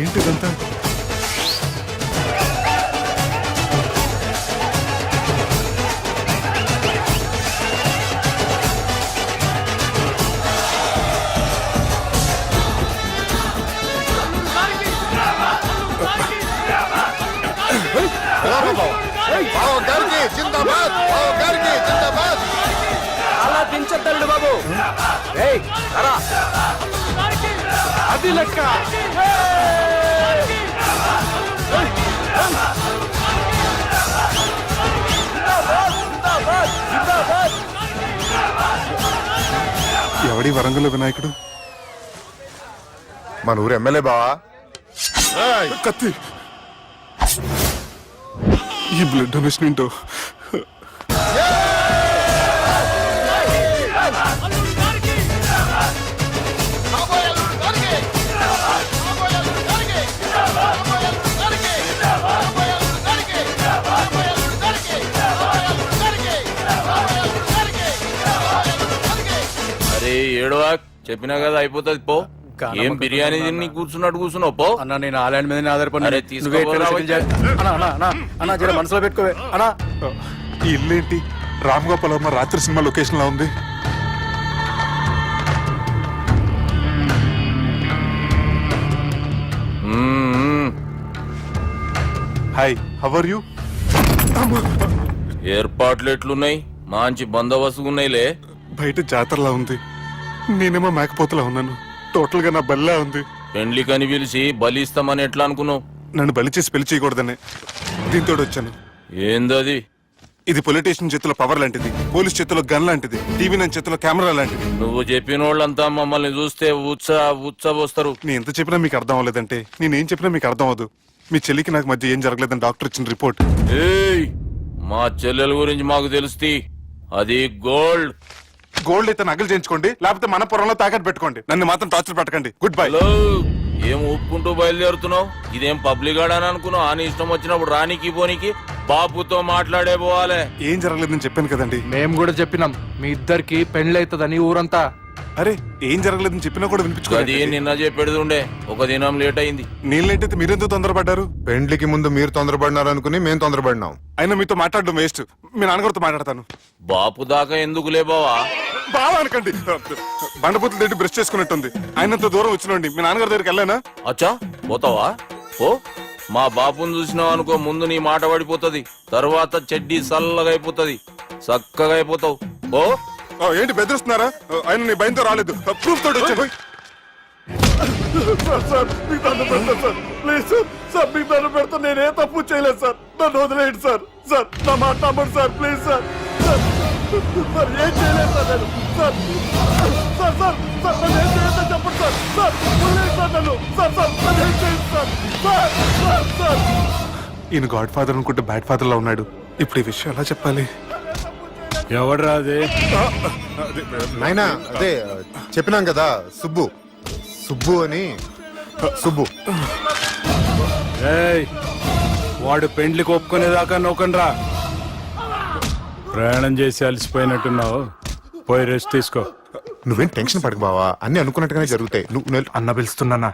ఏంటిదంతా? అలా దించద్దండి బాబు. అది లెక్క. ఎవడి వరంగల్ వినాయకుడు? మన ఊరు ఎమ్మెల్యే బావా. కత్తి. ఈ బ్లడ్ డొనేషన్ ఏంటో. అరే ఏడవా, చెప్పినా కదా అయిపోతుంది పో. ఏం బిర్యానీ తిని కూర్చున్నట్టు కూర్చున్నావు పో. అన్న నేను ఆ ల్యాండ్ మీద ఆధారపడి. అరే తీసుకోపోరా. మనసులో పెట్టుకోవే అన్నా. ఈ ఇల్లు ఏంటి రామ్ గోపాల్ వర్మ రాత్రి సినిమా లొకేషన్ లా ఉంది? Hi, how are you? ఏర్పాట్లు ఎట్లున్నాయి? మంచి బందోబస్తు ఉన్నాయిలే. బయట జాతరలా ఉంది, నేనేమో మేకపోతలా ఉన్నాను. టోటల్ గా నా బల్లా ఉంది. పెండ్లి కని పిలిచి బలి ఇస్తామని ఎట్లా అనుకున్నావు? నన్ను బలి చేసి పెళ్లి చేయకూడదని దీంతో వచ్చాను. ఏందది? ఇది పొలిటీషియన్ చేతిలో పవర్ లాంటిది, పోలీస్ చేతిలో గన్ లాంటిది, టీవీ నైన్ చేతిలో కెమెరా లాంటిది. నువ్వు చెప్పిన వాళ్ళంతా మమ్మల్ని చూస్తే ఉత్సవస్తారు. నేను ఎంత చెప్పినా మీకు అర్థం అవ్వలేదంటే నేనేం చెప్పినా మీకు అర్థం అవ్వదు. మీ చెల్లికి నాకు మధ్య ఏం జరగలేదని డాక్టర్ ఇచ్చిన రిపోర్ట్. ఏయ్, మా చెల్లెల గురించి మాకు తెలుస్తుంది. అది గోల్డ్. గోల్డ్ అయితే నగలు చేయించుకోండి, లేకపోతే మన పొరంలో తాకట్టు పెట్టుకోండి. నన్ను మాత్రం టార్చర్ పెట్టకండి. Good bye. హలో, ఏం ఒప్పుకుంటూ బయలుదేరుతున్నావు? ఇదేం పబ్లిక్ గార్డెన్ అనుకున్నావు? అని ఇష్టం వచ్చినప్పుడు రానికి పోనీకి బాబుతో మాట్లాడే పోవాలి. ఏం జరగలేదని చెప్పాను కదండి. మేము కూడా చెప్పినాం మీ ఇద్దరికి పెండ్లైతుందని ఊరంతా. అరే ఏం జరగలేదని చెప్పినా కూడా అది వినిపించుకోండి. నిన్న చెప్పేది ఉండే, ఒక దినం లేట్ అయింది. నీళ్ళైతే మీరెందుకు తొందరపడ్డారు? పెండ్లికి ముందు మీరు తొందరపడినారు అనుకుని మేము తొందరపడినాం. అయినా మీతో మాట్లాడడం వేస్ట్. మీ నాన్నగారితో మాట్లాడతాను. బాపు దాకా ఎందుకులే బావా? బాగా అనకండి. బండపూతులు తింటే బ్రష్ చేసుకున్నట్టుంది. ఆయనంత దూరం వచ్చినండి. మీ నాన్నగారి దగ్గరికి వెళ్ళానా? అచ్చా పోతావా? ఓ మా బాపుని చూసినావు అనుకో, ముందు నీ మాట పడిపోతుంది, తర్వాత చెడ్డీ చల్లగా అయిపోతుంది, చక్కగా అయిపోతావు. ఓ ఏంటి బెదిరిస్తున్నారా? ఆయన నీ భయంతో రాలేదు, ప్రూఫ్ తోటి వచ్చాను. సార్ మీకు దండం పెడతా సార్, ప్లీజ్ సార్ మీకు దండం పెడతా. నేనే తప్పు చేయలేదు సార్, నన్ను వదిలేయండి సార్. సార్ నా మాట నమ్మండి సార్, ప్లీజ్ సార్. సార్ ఏం చేయలేదు సార్ నేను. సార్ సార్ సార్ సార్ నన్ను ఏం చేయొద్దని చెప్పండి సార్. సార్ వదిలేయండి సార్ నన్ను. సార్ సార్ నన్ను ఏం చేయండి సార్. సార్ సార్ సార్ ఈయన గాడ్ ఫాదర్ అనుకుంటే బ్యాడ్ ఫాదర్ లా ఉన్నాడు. ఇప్పుడు ఈ విషయం ఎలా చెప్పాలి? ఎవడరా అది? నాయనా అదే చెప్పినాం కదా, సుబ్బు. సుబ్బు అని. సుబ్బు. వాడు పెండ్లికి ఒప్పుకునేదాకా నోకండ్రా. ప్రయాణం చేసి అలసిపోయినట్టున్నావు, పోయి రెస్ట్ తీసుకో. నువ్వేం టెన్షన్ పడకు బావా, అన్ని అనుకున్నట్టుగానే జరుగుతాయి. నువ్వు అన్న పిలుస్తున్నానా?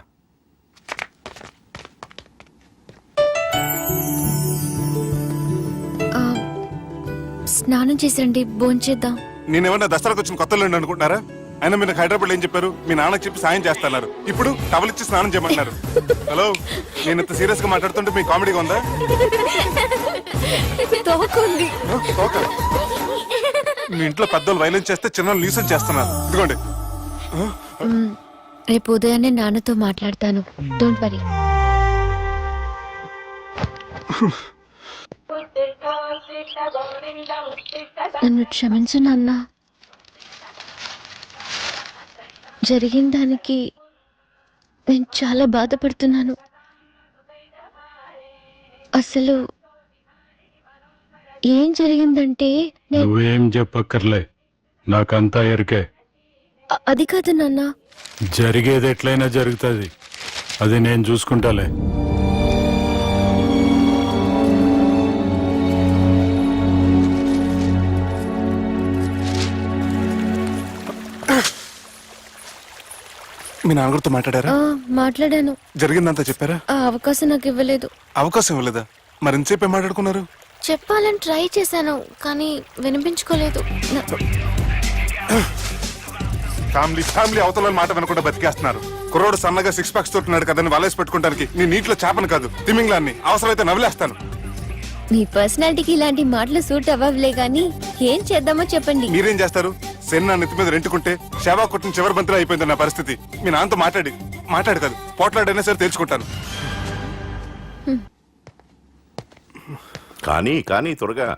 స్నానం చేసండి, భోంచేద్దాం. నేనేమన్నా దసరాకు వచ్చిన కొత్తలో అనుకుంటున్నారా? అయినా మీరు హైదరాబాద్ ఏం చెప్పారు? మీ నాన్నకి చెప్పి సాయం చేస్తున్నారు, ఇప్పుడు టవల్ ఇచ్చి స్నానం చేయమంటున్నారు. హలో, నేను ఇంత సీరియస్ గా మాట్లాడుతుంటే మీ కామెడీగా ఉందా? మీ ఇంట్లో పెద్దోళ్ళు వైలెన్స్ చేస్తే చిన్న న్యూసెన్స్ చేస్తున్నారు. ఇదిగోండి. రేపు ఉదయాన్నే నాన్నతో మాట్లాడతాను, డోంట్ వరీ. నన్ను క్షమించు నాన్న. జరిగిన దానికి నేను చాలా బాధపడుతున్నాను. అసలు ఏం జరిగిందంటే నువ్వేం చెప్పక్కర్లే, నాకంతా ఎరికే. అది కాదు నాన్న. జరిగేది ఎట్లయినా జరుగుతుంది, అది నేను చూసుకుంటాలే. మీ నాన్నగారితో మాట్లాడారా? మాట్లాడాను. జరిగిందంతా చెప్పారా? ఆ అవకాశం నాకు ఇవ్వలేదు. అవకాశం ఇవ్వలేదా? మరి ఎంతసేపు ఏం మాట్లాడుకున్నారు? చెప్పాలని ట్రై చేశాను కానీ వినిపించుకోలేదు. ఫ్యామిలీ అవతల మాట వినకుండా బతికేస్తున్నారు. కుర్రోడు సన్నగా 6 ప్యాక్స్ తోటున్నాడు కదని వలేసి పెట్టుకోవడానికి నీ నీటిలో చేపను కాదు తిమింగ్లాన్ని అవసరమైతే నవ్వులేస్తాను. మీ పర్సనాలిటీకి ఇలాంటి మాటలు సూట్ అవ్వలే గానీ ఏం చేద్దామో చెప్పండి. మీరేం చేస్తారు? సెన్న నెత్తి మీద రెంటుకుంటే శవా కొట్టిన చివరి బంతిలో అయిపోయింది నా పరిస్థితి. మీ నాన్నతో మాట్లాడి కాదు పోట్లాడైనా సరే తెలుసుకుంటాను. కానీ త్వరగా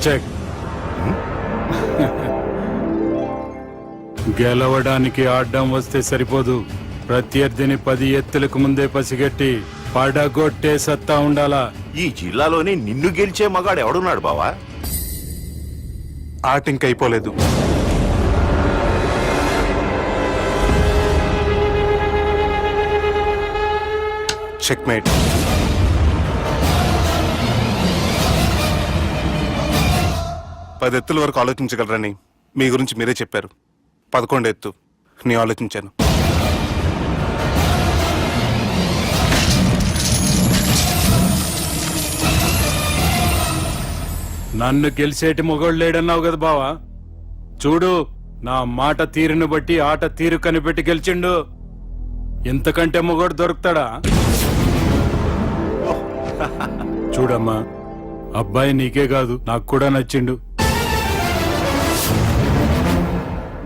చెక్. గెలవడానికి ఆడడం వస్తే సరిపోదు, ప్రత్యర్థిని 10 ఎత్తులకు ముందే పసిగట్టి పడగొట్టే సత్తా ఉండాలా. ఈ జిల్లాలోనే నిన్ను గెలిచే మగాడు ఎవడున్నాడు బావా? ఆట ఇంకా అయిపోలేదు. చెక్మేట్. పది ఎత్తుల వరకు ఆలోచించగలరని మీ గురించి మీరే చెప్పారు. 11 ఎత్తు నేను ఆలోచించాను. నన్ను గెలిచేటి మొగోడు లేడన్నావు కదా బావా, చూడు నా మాట తీరును బట్టి ఆట తీరు కనిపెట్టి గెలిచిండు. ఇంతకంటే మొగోడు దొరుకుతాడా? చూడమ్మా, అబ్బాయి నీకే కాదు నాకు కూడా నచ్చిండు.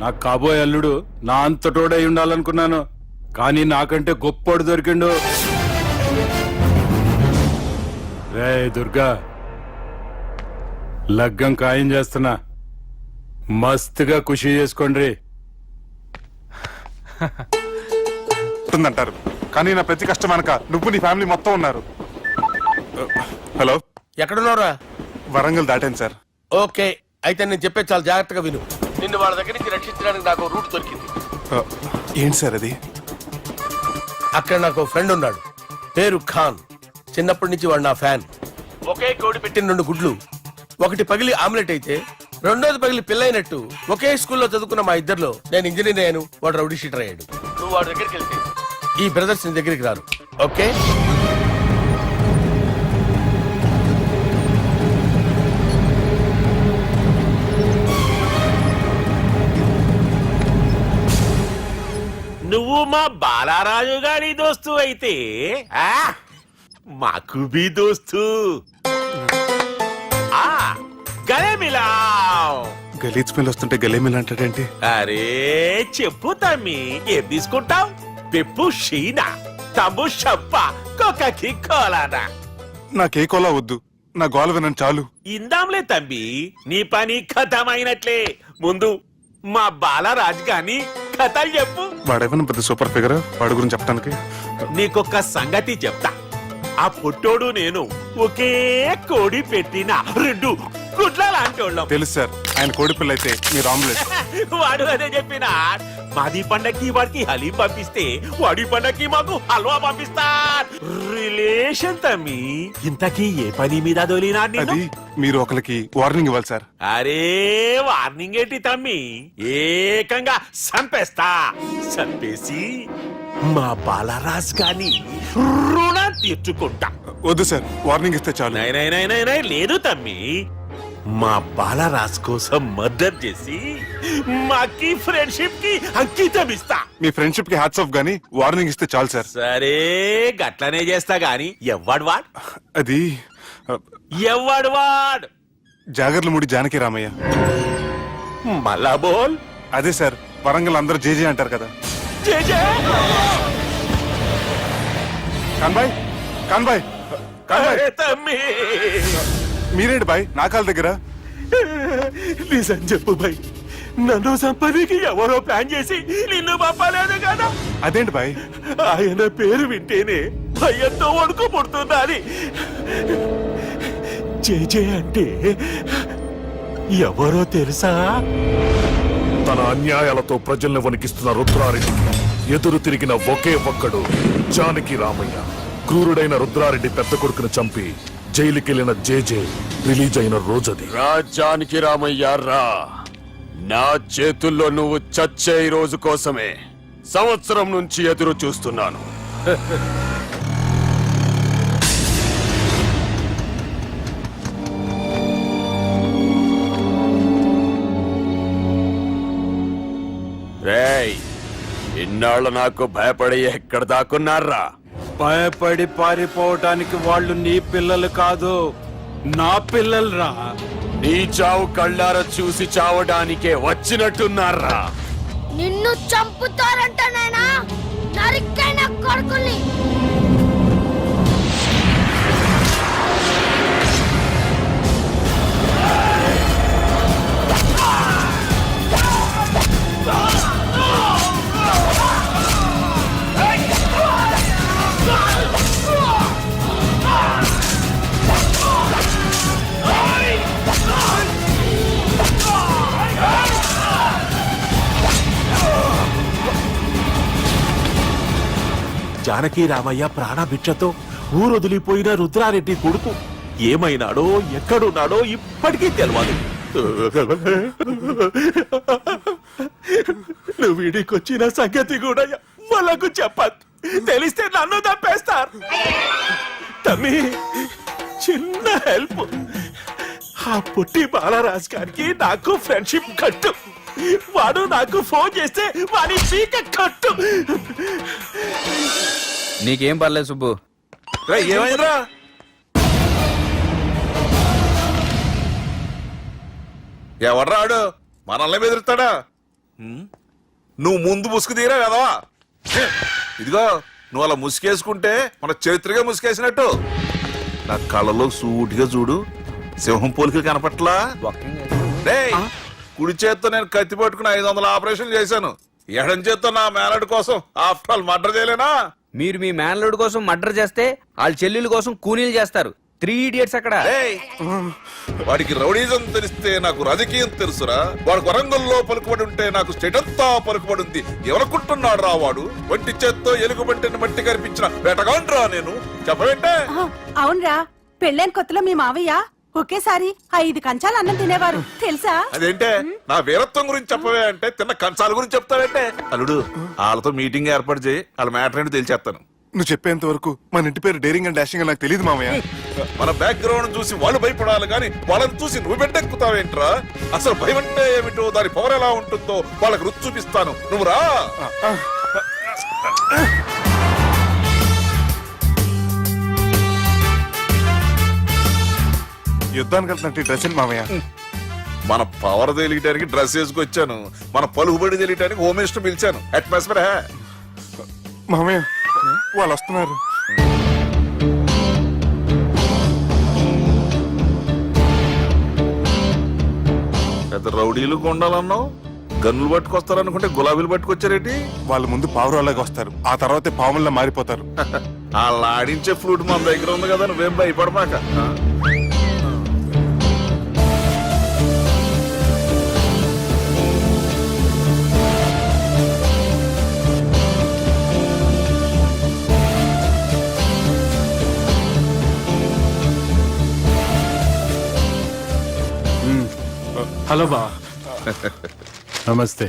నాకు కాబోయే అల్లుడు నా అంతటోడై ఉండాలనుకున్నాను, కానీ నాకంటే గొప్పోడు దొరికిండు. రే దుర్గా, లగ్గం ఖాయం చేస్తున్నా, మస్తుగా ఖుషి చేసుకోండి. ఉంటుందంటారు కానీ నా ప్రతి కష్టం వెనక నువ్వు నీ ఫ్యామిలీ మొత్తం ఉన్నారు. హలో, ఎక్కడున్నారా? వరంగల్ దాటాను సార్. ఓకే, అయితే నేను చెప్పే చాలా జాగ్రత్తగా విను. నిన్ను వాళ్ళ దగ్గర నుంచి రక్షించడానికి నాకు రూట్ దొరికింది. ఏంటి సార్ అది? అక్కడ నాకు ఫ్రెండ్ ఉన్నాడు, పేరు ఖాన్. చిన్నప్పటి నుంచి వాడు నా ఫ్యాన్. ఒకే కోడి పెట్టిన 2 గుడ్లు, ఒకటి పగిలి ఆమ్లెట్ అయితే రెండోది పగిలి పిల్లైనట్టు ఒకే స్కూల్లో చదువుకున్న మా ఇద్దరిలో నేను ఇంజనీర్ అయ్యాను, వాడు రౌడీ షీటర్ అయ్యాడు. నువ్వు వాడి దగ్గరికి వెళ్తే ఈ బ్రదర్స్ నీ దగ్గరికి రారు. ఓకే? నువ్వు మా బాలారాజు గారి దోస్తు అయితే మాకు బి దోస్తు. గలే మిలావ్. గలీజ్ స్మెల్ వస్తుంటే గలేమిల్ అంటాడేంటి? అరే చెప్పు తమ్మి, ఏం తీసుకుంటావు? పెప్పు షీనా, తమ్ము షప్ప, కొక్కకి కోలానా? నాకే కోలా వద్దు, నా గోల వినండి చాలు. ఇందాంలే తమ్మి, నీ పని ఖతమైనట్లే. ముందు మా బాలరాజు గాని కథలు చెప్పు. వాడేమన్నా పెద్ద సూపర్ ఫిగర్, వాడి గురించి చెప్పడానికి. నీకొక్క సంగతి చెప్తా. ఆ పుట్టోడు నేను ఒకే కోడి పెట్టిన 2 గుడ్ల లాంటి వాళ్ళం. తెలుసు సార్, ఆయన కోడి పిల్ల అయితే మీరు ఆమ్లెట్. వాడు అదే చెప్పిన. మాది పండక్కి వాడికి హలీం పంపిస్తే వాడి పండక్కి మాకు హల్వా పంపిస్తా. రిలేషన్ తమ్మి. ఇంతకీ ఏ పని మీద దొలినా? అది మీరు ఒకరికి వార్నింగ్ ఇవ్వాలి సార్. అరే వార్నింగ్ ఏంటి తమ్మి, ఏకంగా సంపేస్తా. సంపేసి మా బాలరాజ్ గాని రుణం తీర్చుకుంటా. వద్దు సార్, వార్నింగ్ ఇస్తే చాలు. నై లేదు తమ్మి, మా బాలరాజ్ కోసం మర్డర్ చేసి మాకి ఫ్రెండ్షిప్ కి అంకితం ఇస్తా. మీ ఫ్రెండ్షిప్ కి హ్యాట్స్ ఆఫ్ గానీ వార్నింగ్ ఇస్తే చాలు సార్. సరే గట్లనే చేస్తా గాని ఎవ్వడు వాడ్? అది ఎవ్వడు వాడ్? జాగర్లమూడి జానకి రామయ్య. మళ్ళా బోల్. అదే సార్, వరంగల్ అందరూ జేజే అంటారు కదా. కాన్బాయ్, కాన్బాయ్, కాన్బాయ్. తమ్మి మీరేంటి బాయ్ నా కాళ్ళ దగ్గర? నిజం చెప్పు బాయ్, నన్ను సంపదికి ఎవరో ప్లాన్ చేసి నిన్ను పంపలేదు కదా? అదేంటి బాయ్? ఆయన పేరు వింటేనే భయంతో వణుకు పుడుతున్నది. జేజే అంటే ఎవరో తెలుసా? తన అన్యాయాలతో ప్రజల్ని వణికిస్తున్న రుద్రారెడ్డికి ఎదురు తిరిగిన ఒకే ఒక్కడు జానకి రామయ్య. క్రూరుడైన రుద్రారెడ్డి పెద్ద కొడుకును చంపి జైలుకెళ్లిన జేజే రిలీజ్ అయిన రోజది. రాజ్యానికి రామయ్య రా. నా చేతుల్లో నువ్వు చచ్చే ఈ రోజు కోసమే సంవత్సరం నుంచి ఎదురు చూస్తున్నాను. రేయ్, ఇన్నాళ్ళు నాకు భయపడి ఎక్కడ దాక్కున్నారా? భయపడి పారిపోవటానికి వాళ్ళు నీ పిల్లలు కాదు, నా పిల్లలు రా. నీ చావు కళ్ళారా చూసి చావడానికే వచ్చినట్టున్నారా? నిన్ను చంపుతారంట నాయనా, నరికైన కొడుకుల్ని. జానకి రామయ్య ప్రాణభిక్షతో ఊరొదిలిపోయిన రుద్రారెడ్డి కొడుకు ఏమైనాడో ఎక్కడున్నాడో ఇప్పటికీ తెలియదు. నువ్వు వీడికొచ్చిన సంగతి కూడా వాళ్ళకు చెప్పద్దు. తెలిస్తే నన్ను తప్పేస్తారు. తమ్మి, చిన్న హెల్ప్. ఆ పుట్టి బాలరాజ్ గారికి నాకు ఫ్రెండ్షిప్ కట్టు. వాడు నాకు ఫోన్ చేస్తే వాడి పీక కట్టు. నీకేం పర్లేదు సుబ్బు. ఏమైందిరా? ఎవడ్రాడు మనల్ని బెదిరిస్తాడా? నువ్వు ముందు ముసుగు తీరా కదవా? ఇదిగో, నువ్వు అలా ముసుకేసుకుంటే మన చరిత్రగా ముసుకేసినట్టు. నా కళ్ళలో సూటిగా చూడు, సింహం పోలికలు కనపట్లా? డేయ్, కుడి చేత్తో నేను కత్తి పట్టుకుని 500 ఆపరేషన్లు చేశాను. ఎడం చేత్తో నా మేనడు కోసం ఆఫ్టర్ ఆల్ మర్డర్ చేయలేనా? మీరు మీ మేనల్లుడు కోసం మర్డర్ చేస్తే వాళ్ళ చెల్లెల కోసం కూనీలు చేస్తారు. 3 ఇడియట్స్ అక్కడ. డేయ్, వాడికి రౌడీజం తెలిస్తే నాకు రాజకీయం తెలుసురా. వాడు వరంగల్లో పలుకుబడి ఉంటే నాకు స్టేట్ అంతా పలుకుబడి ఉంది. ఎవరనుకుంటున్నాడు రా వాడు? ఒంటి చేత్తో ఎలుగుబంటిని మట్టి కనిపించిన వేటగాండ్రా నేను. చెప్పబెట్టే. అవునరా, పెళ్ళైన కొత్తలో మీ మావయ్య ఒకేసారి 5 కంచాలు అన్నం తినేవారు తెలుసా? అదేంటే నా వీరత్వం గురించి చెప్పవే అంటే తిన్న కంచాల గురించి చెప్తావంటే? అల్లుడు, వాళ్ళతో మీటింగ్ ఏర్పాటు చేయి, వాళ్ళ మ్యాటర్ ఏంటో తెలిచేస్తాను. నువ్వు చెప్పేంత వరకు మన ఇంటి పేరు డేరింగ్ అండ్ డాషింగ్ అని నాకు తెలియదు మామయ్య. మన బ్యాక్గ్రౌండ్ చూసి వాళ్ళు భయపడాలి కానీ వాళ్ళని చూసి నువ్వు బిడ్డెక్కుతావేంట్రా? అసలు భయం అంటే ఏమిటో, దాని పవర్ ఎలా ఉంటుందో వాళ్ళకి రుచి చూపిస్తాను. నువ్వు రా. యుద్ధానికి వెళ్తున్నట్టు డ్రెస్ ఏంటి మామయ్య? మన పవర్ తెలియటానికి డ్రెస్ వేసుకొచ్చాను, మన పలుకుబడి తెలియటానికి హోమ్ మినిస్టర్ పిలిచాను. అట్మాస్ఫియర్ హే. మామయ్య, వాళ్ళు వస్తున్నారు. పెద్ద రౌడీలు కొండాలన్నావు, గన్నులు పట్టుకొస్తారనుకుంటే గులాబీలు పట్టుకొచ్చారేటి? వాళ్ళ ముందు పావురాలాగా వస్తారు, ఆ తర్వాతే పాముల్లా మారిపోతారు. వాళ్ళు ఆడించే ఫ్లూట్ మన దగ్గర ఉంది కదా, నువ్వేం భయపడమాక. హలో బా. నమస్తే.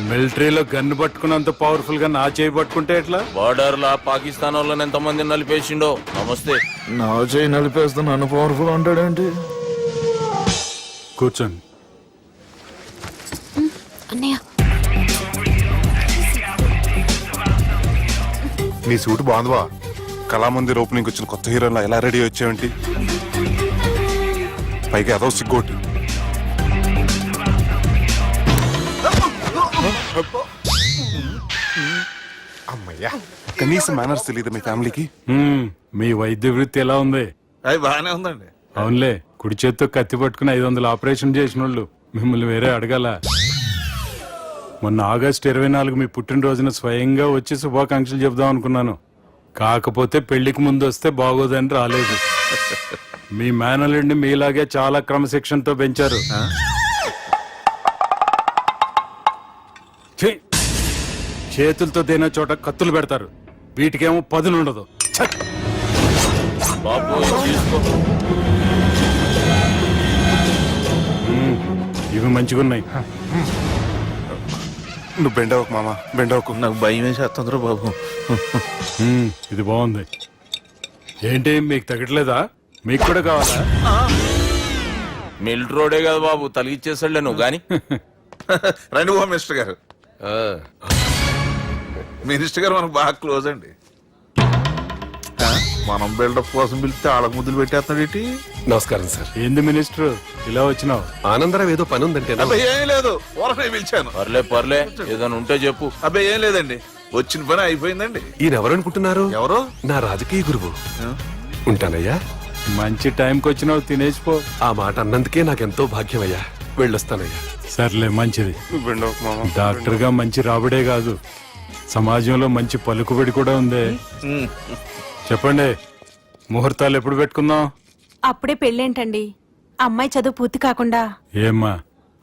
మిలిటరీలో గన్ను పట్టుకున్నంత పవర్ఫుల్ గా నా చేయి పట్టుకుంటే ఎట్లా? బార్డర్ లా పాకిస్తాన్ వాళ్ళని ఎంతమంది నలిపేసిండో. నమస్తే. నా చేయి నలిపేస్తే నన్ను పవర్ఫుల్ అంటాడేంటి? కూర్చోండి. అన్నయ్య, నీ సూట్ బాగుందివా? కళామందిర్ ఓపెనింగ్ వచ్చిన కొత్త హీరోలా ఎలా రెడీ వచ్చావేంటి? పైగా అదో సిగ్గోటి. అమ్మయ్యా, కనీసం మేనర్స్ తెలియదు మీ ఫ్యామిలీకి? మీ వైద్య వృత్తి ఎలా ఉంది? అది బాగానే ఉందండి. అవునులే, కుడి చేత్తో కత్తి పట్టుకుని 500 ఆపరేషన్ చేసిన వాళ్ళు మిమ్మల్ని వేరే అడగాల. మొన్న ఆగస్టు 24 మీ పుట్టినరోజున స్వయంగా వచ్చి శుభాకాంక్షలు చెప్దాం అనుకున్నాను. కాకపోతే పెళ్లికి ముందు వస్తే బాగోదని రాలేదు. మీ మేనల్లుడిని మీలాగే చాలా క్రమశిక్షణతో పెంచారు. ఛీ! చేతులతో దేన చోట కత్తులు పెడతారు. వీటికేమో పదునుండదు. ఛ! ఇవి మంచిగున్నాయి. నువ్వు బెండవకు మామ, బెండవకు. నాకు భయం వేసేస్తుందిరా బాబు. ఇది బాగుంది. ఏంటి మీకు తగ్గట్లేదా? మీకు కూడా కావాలా? మిల్ట్ రోడే కదా బాబు, తలిగిచ్చేసాడులే నువ్వు గాని. రండి బాబు మినిస్టర్ గారు. మినిస్టర్ గారు మనకు బాగా క్లోజ్ అండి. మనం బిల్డప్ కోసం పిలిస్తే ఆళ్ళ ముద్దులు పెట్టేస్తున్నాడు ఏంటి? నమస్కారం సార్. ఏంది మినిస్టర్ ఇలా వచ్చినావు? ఆనందరావు ఏదో పని ఉందంటే అబ్బాయి ఏం లేదు, ఊరనే పిలిచాను. పర్లే ఏదైనా ఉంటే చెప్పు. అబ్బాయి ఏం లేదండి, వచ్చిన పని అయిపోయిందండి. ఈయన ఎవరు అనుకుంటున్నారు? ఎవరు? నా రాజకీయ గురువు. ఉంటానయ్యా. మంచి టైంకి వచ్చినావు, తినేసిపో. ఆ మాట అన్నందుకే నాకెంతో భాగ్యమయ్యా. వెళ్ళొస్తానయ్యా. సర్లే, మంచిది. నువ్వు బెండవకు మామ. డాక్టర్ గా మంచి రాబడే కాదు, సమాజంలో మంచి పలుకుబడి కూడా ఉంది. చెప్పండి, ముహూర్తాలు ఎప్పుడు పెట్టుకుందాం? అప్పుడే పెళ్ళేంటండి, అమ్మాయి చదువు పూర్తి కాకుండా. ఏమ్మా,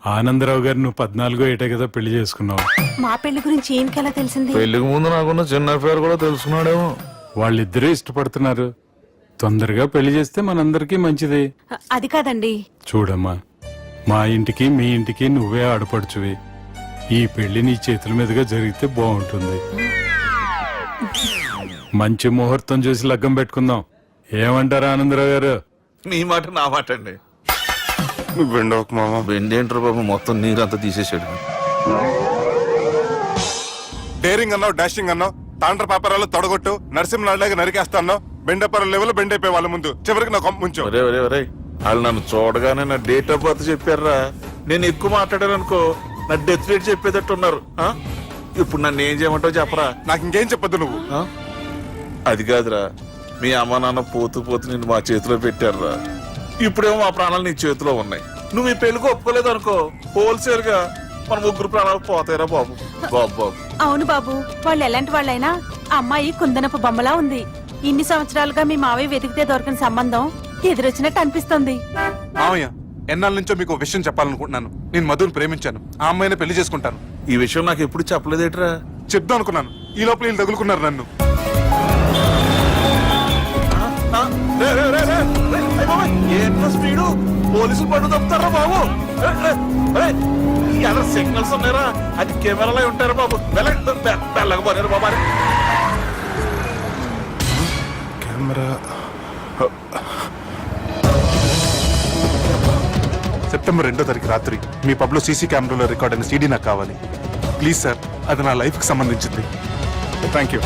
ఆనందరావు గారు నువ్వు 14 ఏటే కదా పెళ్లి చేసుకున్నావు. మా పెళ్లి గురించి ఈయనకెలా తెలిసింది? పెళ్లికి ముందు నాకున్న చిన్న పేరు కూడా తెలుసుకున్నాడేమో. వాళ్ళిద్దరూ ఇష్టపడుతున్నారు. తొందరగా పెళ్లి చేస్తే మనందరికీ మంచిది. అది కాదండి. చూడమ్మా, మా ఇంటికి మీ ఇంటికి నువ్వే ఆడపడుచువి. ఈ పెళ్లి నీ చేతుల మీదుగా జరిగితే బాగుంటుంది. మంచి ముహూర్తం చూసి లగ్గం పెట్టుకుందాం. ఏమంటారు ఆనందరావు గారు? నీ మాట నా మాట అండి. నువ్వు బెండవకు మామ. బెండేంటారు బాబు, మొత్తం నీరంతా తీసేసాడు. డేరింగ్ అన్నావు, డాషింగ్ అన్నావు, తాండ్ర పాపరాలు తొడగొట్టు, నరసింహలాగా నరికేస్తా అన్నావు. బెండపర లెవెల్ బెండ్ అయిపోయి వాళ్ళ ముందు చివరికి నా కొంప ముంచావు. ఒరే ఒరే ఒరే, వాళ్ళు నన్ను చూడగానే నా డేట్ ఆఫ్ బర్త్ చెప్పారా? నేను ఎక్కువ మాట్లాడాను అనుకో, నా డెత్ రేట్ చెప్పేటట్టు ఉన్నారు. ఇప్పుడు నన్ను ఏం చేయమంటావు చెప్పరా? నాకు ఇంకేం చెప్పొద్దు నువ్వు. అది కాదురా, మీ అమ్మ నాన్న పోతూ పోతూ నిన్ను మా చేతిలో పెట్టారురా. ఇప్పుడేమో మా ప్రాణాలు నీ చేతిలో ఉన్నాయి. నువ్వు ఈ పెళ్లికి ఒప్పుకోలేదు అనుకో, హోల్సేల్ గా మన ముగ్గురు ప్రాణాలు పోతాయిరా బాబు. బాబు అవును బాబు, వాళ్ళు ఎలాంటి వాళ్ళైనా అమ్మాయి కుందనపు బొమ్మలా ఉంది. ఇన్ని సంవత్సరాలుగా మీ మావయ్య వెతికితే దొరకని సంబంధం ఎదురొచ్చినట్టు అనిపిస్తుంది. మామయ్య, ఎన్నాళ్ళ నుంచో మీకు విషయం చెప్పాలనుకుంటున్నాను. నేను మధుని ప్రేమించాను, ఆ అమ్మాయిని పెళ్లి చేసుకుంటాను. ఈ విషయం నాకు ఎప్పుడు చెప్పలేదేట్రా? చెప్దాం అనుకున్నాను, ఈ లోపల వీళ్ళు తగులుకున్నారు నన్ను. ఏంట్రా స్పీడు? పోలీసులు పన్ను తప్పుతారా బాబు? ఎలా సిగ్నల్స్ ఉన్నారా? అది కెమెరాలో ఉంటారా బాబు? వెళ్ళకపోయారు బాబా. కెమెరా. సెప్టెంబర్ 2వ తారీఖు రాత్రి మీ పబ్లో సీసీ కెమెరాలో రికార్డ్ అయిన సీడీ నాకు కావాలి ప్లీజ్ సార్. అది నా లైఫ్ కి సంబంధించింది. Thank you.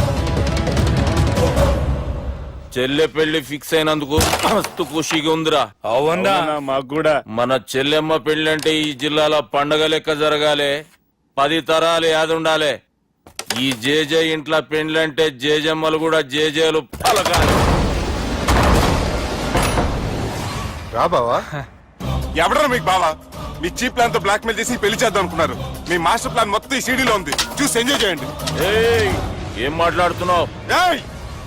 చెల్లె పెళ్లి ఫిక్స్ అయినందుకు మస్తు ఖుషిగా ఉందిరా. అవునా? మాకు కూడా. మన చెల్లెమ్మ పెళ్లి అంటే ఈ జిల్లాలో పండగ లెక్క జరగాలి, 10 తరాలు యాద ఉండాలి. ఈ జేజే ఇంట్లో పెండ్లంటే జేజమ్మలు కూడా జేజేలు పలకాలి. రా బావా. ఎవడరా మీకు బావా? మీ చీప్ ప్లాన్ తో బ్లాక్ మెయిల్ చేసి పెళ్లి చేద్దాం అనుకున్నారు. మీ మాస్టర్ ప్లాన్ మొత్తం ఈ సీడీలో ఉంది, చూసి ఎంజాయ్ చేయండి. ఏయ్, ఏం మాట్లాడుతున్నావు? ఏయ్,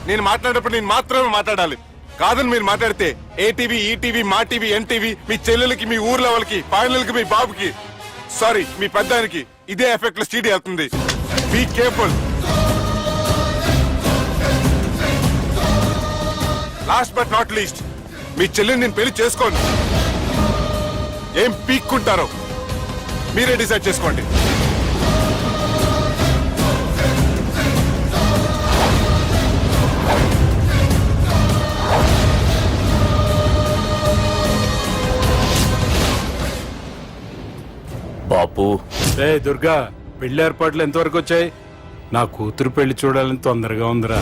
నేను మాట్లాడేటప్పుడు నేను మాత్రమే మాట్లాడాలి. కాదని మీరు మాట్లాడితే ఏటీవీ, ఈటీవీ, మా టీవీ, ఎన్టీవీ, మీ చెల్లెలకి, మీ ఊర్ల వాళ్ళకి, ఫైనల్కి మీ బాబుకి, సారీ మీ పెద్దానికి ఇదే ఎఫెక్ట్ లో సీడీ వెళ్తుంది. Be careful. Last but not least, మీ చెల్లెని నేను పెళ్లి చేసుకోను. ఏం పీక్కుంటారో మీరే డిసైడ్ చేసుకోండి. బాపు, రే దుర్గా, పెళ్లి ఏర్పాట్లు ఎంతవరకు వచ్చాయి? నా కూతురు పెళ్లి చూడాలని తొందరగా ఉందిరా.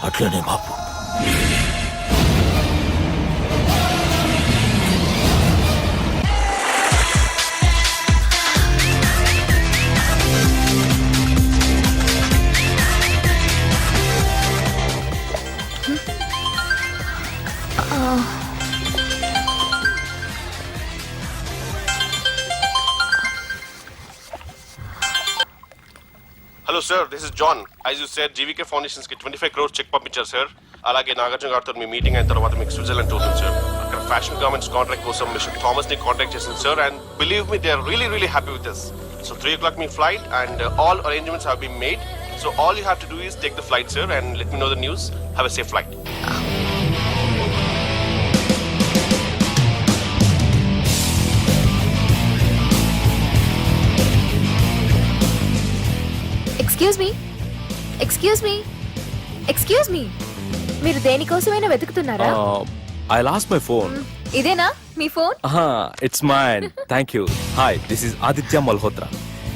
అట్లనే బాపు. Hello sir, this is John. As you said, GVK foundations కి 25 crores చెక్ పంపించారు సార్. అలాగే నాగార్జున గారితో మీ మీటింగ్ అయిన తర్వాత మీకు స్విట్జర్లాండ్ టూర్ ఉంది సార్. అక్కడ ఫ్యాషన్ గార్మెంట్స్ కాంట్రాక్ట్ కోసం మిస్టర్ థామస్ ని కాంటాక్ట్ చేసింది sir. And believe me, they are really happy with this. So 3 o'clock my flight, and all arrangements have been made. So all you have to do is take the flight, sir, and let me know the news. Have a safe flight. Excuse me excuse me excuse me మీరు దేనికోసమైనా వెతుకుతున్నారా? I lost my phone. ఇదేనా మీ phone? It's mine. Thank you. Hi, this is Aditya Malhotra.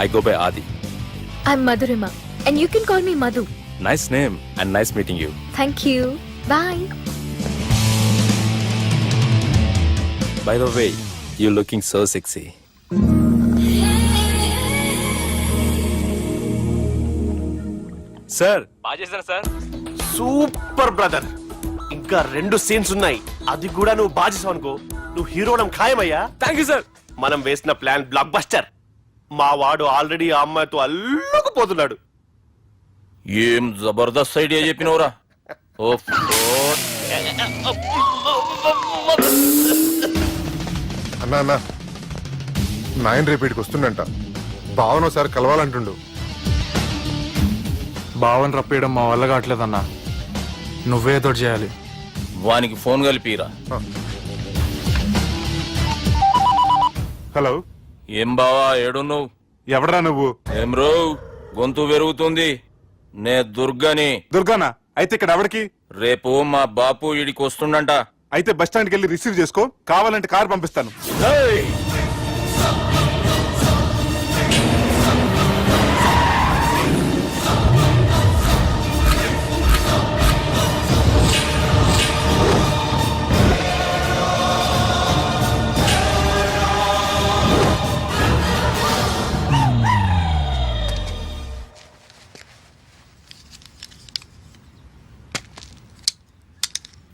I go by Adi. I'm Madhurima and you can call me Madhu. Nice name and nice meeting you. Thank you. Bye. By the way, you looking so sexy. Sir, బాగా చేశారు sir. Super brother. ఇంకా 2 scenes ఉన్నాయి, అది కూడా నువ్వు బాగా చేసావు అనుకో, నువ్వు హీరోడం ఖాయమయ్యా. Thank you sir. మనం వేసిన ప్లాన్ బ్లాక్ బస్టర్. మా వాడు ఆల్రెడీ ఆ అమ్మాయితో అల్లుకుపోతున్నాడు. ఏం జబర్దస్త్ ఐడియా చెప్పినవురా. అన్నా అన్నా నాయన రేపటికి వస్తుండంట. భావన ఒకసారి కలవాలంటుండు. భావన రప్పేయడం మా వల్ల కావట్లేదన్నా, నువ్వే తోటి చేయాలి. వానికి ఫోన్ కలిపిరా. హలో, ఏం బావా ఏడున్నావు? ఎవడరా నువ్వు? ఏం రో గొంతు పెరుగుతుంది. నే దుర్గని. దుర్గానా? అయితే ఇక్కడ ఎవడికి? రేపు మా బాపు ఈడికి వస్తుండంట. అయితే బస్ స్టాండ్కి వెళ్ళి రిసీవ్ చేసుకో, కావాలంటే కారు పంపిస్తాను.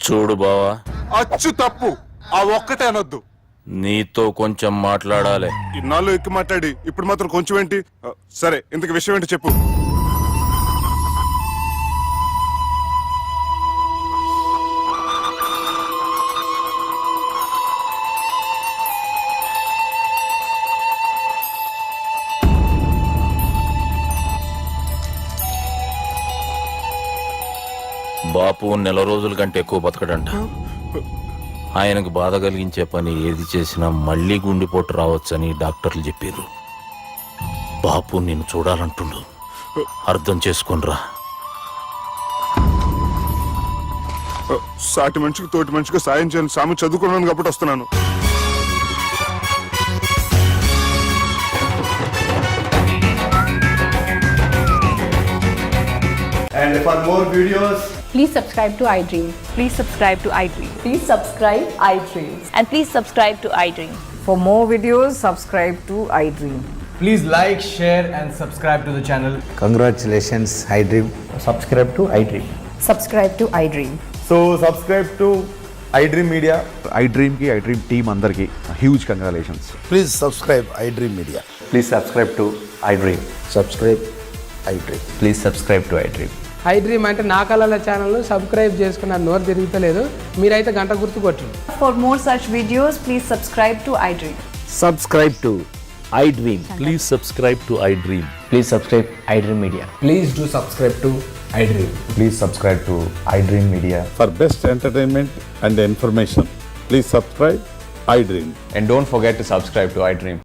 చూడు బావా, అచ్చు తప్పు, ఆ ఒక్కటే అనొద్దు. నీతో కొంచెం మాట్లాడాలి. ఇన్నాళ్ళు ఎక్కి మాట్లాడి ఇప్పుడు మాత్రం కొంచెం ఏంటి? సరే, ఇంతకు విషయం ఏంటి చెప్పు. బాపు నెల రోజుల కంటే ఎక్కువ బతకడంట. ఆయనకు బాధ కలిగించే పని ఏది చేసినా మళ్ళీ గుండెపోటు రావచ్చని డాక్టర్లు చెప్పారు. బాపు నిన్ను చూడాలంటుండు, అర్థం చేసుకునిరా. సాటి మనిషికి తోటి మనిషికి సాయం చేయని సామి చదువుకున్నాను కాబట్టి వస్తున్నాను. And for more videos, Please subscribe to iDream. Please subscribe to iDream. Please subscribe iDream. And please subscribe to iDream. For more videos, subscribe to iDream. please like, share and subscribe to the channel. Congratulations, iDream. Subscribe to iDream. Subscribe to iDream. So subscribe to iDream Media. iDream ki iDream team andarki huge congratulations. Please subscribe iDream Media. Please subscribe to iDream. Subscribe iDream. Please subscribe to iDream. iDream అంటే నా కళల channel subscribe చేసుకున్న నోరు తిరుగుతలేదు, మీరైతే గంట గుర్తు కొట్టండి. For more such videos, please subscribe to iDream. Subscribe to iDream. Please subscribe to iDream. Please subscribe iDream Media. Please do subscribe to iDream. Please subscribe to iDream Media. For best entertainment and information, please subscribe iDream. And don't forget to subscribe to iDream.